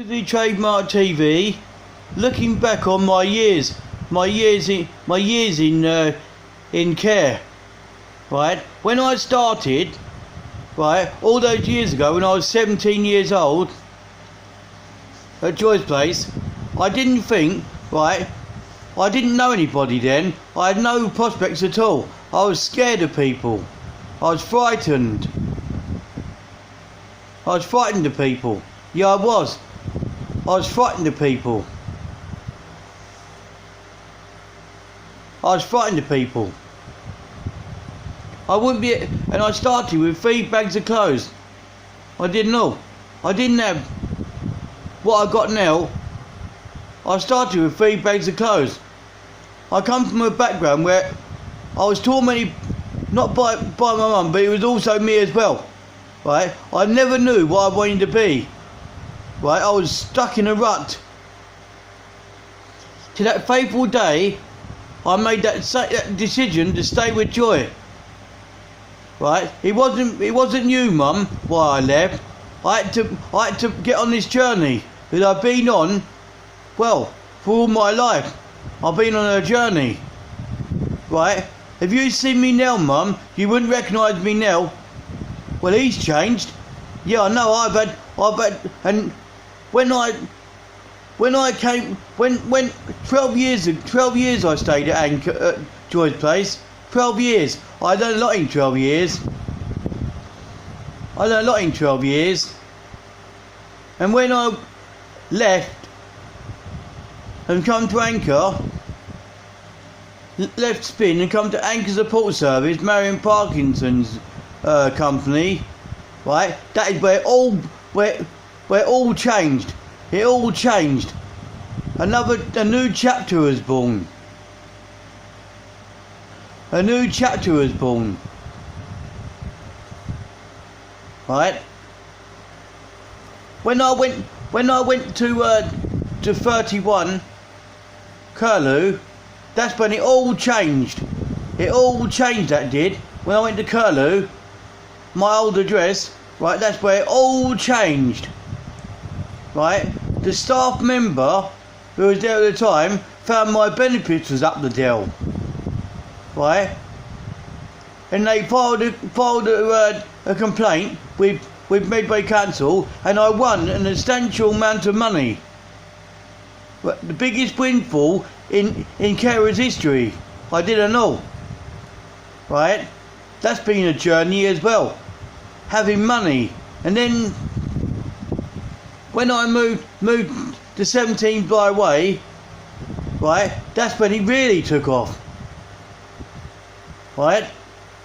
The Trademark TV, looking back on my years in care, right? When I started, right, all those years ago, when I was 17 years old at Joy's place, I didn't think, right? I didn't know anybody then. I had no prospects at all. I was scared of people. I was frightened. I was frightened of people. Yeah, I was. I was frightened of people. I was frightened of people. I wouldn't be, and I started with 3 bags of clothes. I didn't know. I didn't have what I got now. I started with 3 bags of clothes. I come from a background where I was tormented, not by my mum, but it was also me as well. Right? I never knew what I wanted to be. Right? I was stuck in a rut. To that fateful day, I made that decision to stay with Joy. Right? It wasn't you, Mum, why I left. I had to get on this journey that I've been on, well, for all my life. I've been on a journey. Right? If you see me now, Mum, you wouldn't recognise me now. Well, he's changed. Yeah, I know. I've had, and when 12 years I stayed at Anchor at Joy's place. 12 years. I learned a lot in 12 years. And when I left and come to Anchor, left Spin and come to Anchor Support Service, Marion Parkinson's company, right? That is where it all changed. It all changed. A new chapter was born. A new chapter was born. Right? When I went to 31 Curlew, that's when it all changed. It all changed, that did. When I went to Curlew, my old address, right, that's where it all changed. Right? The staff member who was there at the time found my benefits was up the dell. Right? And they filed a complaint with Medway Council, and I won an substantial amount of money. But the biggest windfall in carers' history. I didn't know. Right? That's been a journey as well. Having money. And then when I moved to 17 Bly Way, right, that's when it really took off. Right?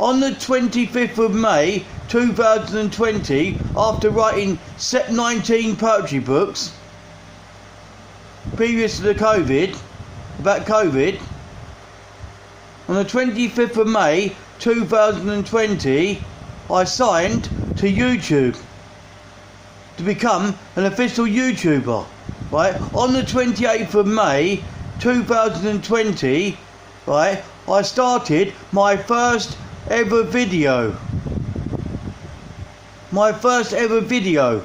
On the 25th of May 2020, after writing 19 poetry books previous to the COVID, about COVID, on the 25th of May 2020, I signed to YouTube to become an official YouTuber. Right? On the 28th of May 2020, right, I started my first ever video. My first ever video,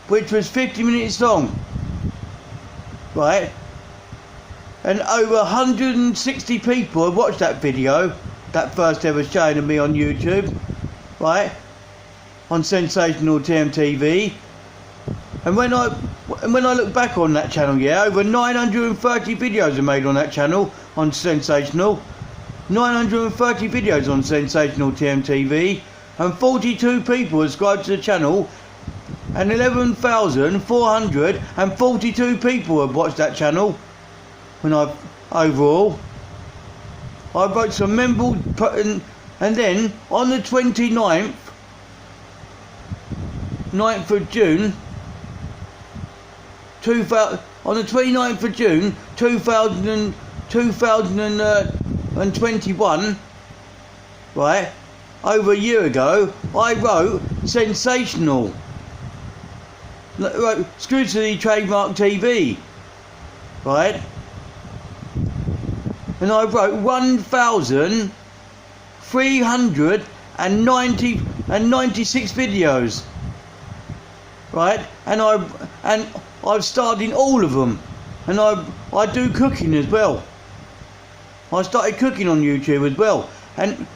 which was 50 minutes long. Right? And over 160 people have watched that video, that first ever showing of me on YouTube, right? On Sensational TMTV. And when I look back on that channel, yeah, over 930 videos are made on that channel on Sensational. 930 videos on Sensational TMTV, and 42 people subscribed to the channel, and 11,442 people have watched that channel. Overall, I wrote some memorable, and then on the 29th of June, on the 29th of June 2021, right, over a year ago, I wrote Sensational. Wrote Scrutiny Trademark TV, right? And I wrote 1,396 videos, right? And I've starred in all of them, and I do cooking as well. I started cooking on YouTube as well, and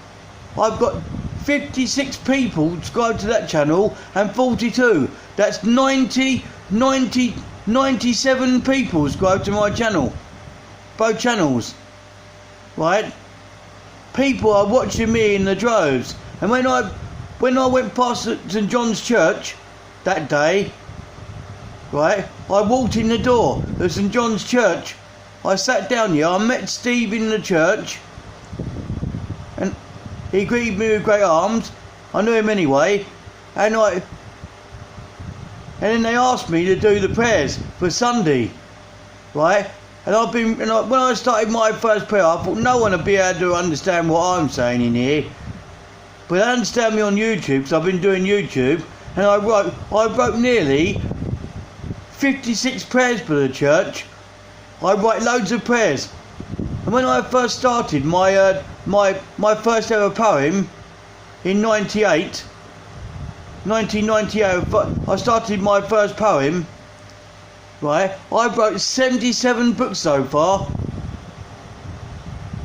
I've got 56 people subscribed to that channel and 42. That's 97 people subscribed to my channel. Both channels. Right? People are watching me in the droves. And when I went past St John's Church that day, right, I walked in the door of St John's Church. I sat down here, I met Steve in the church, and he greeted me with great arms. I knew him anyway, and then they asked me to do the prayers for Sunday, right? And when I started my first prayer, I thought no one would be able to understand what I'm saying in here, but they understand me on YouTube because I've been doing YouTube, and I wrote nearly 56 prayers for the church. I write loads of prayers, and when I first started my first ever poem in 1998, I started my first poem. Right, I've wrote 77 books so far.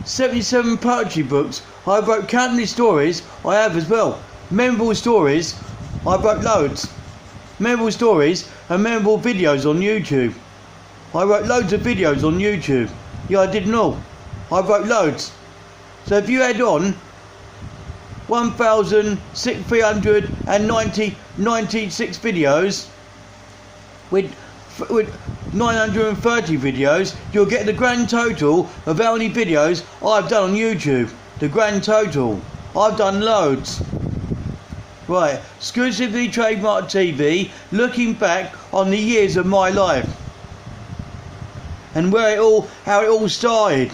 77 poetry books. I've wrote countless stories. I have as well. Memorable stories. I've wrote loads. Memorable stories and memorable videos on YouTube. I wrote loads of videos on YouTube. Yeah, I didn't know. I wrote loads. So if you add on 1,396 videos with 930 videos, you'll get the grand total of how many videos I've done on YouTube. The grand total. I've done loads. Right, exclusively Trademark TV, looking back on the years of my life and how it all started.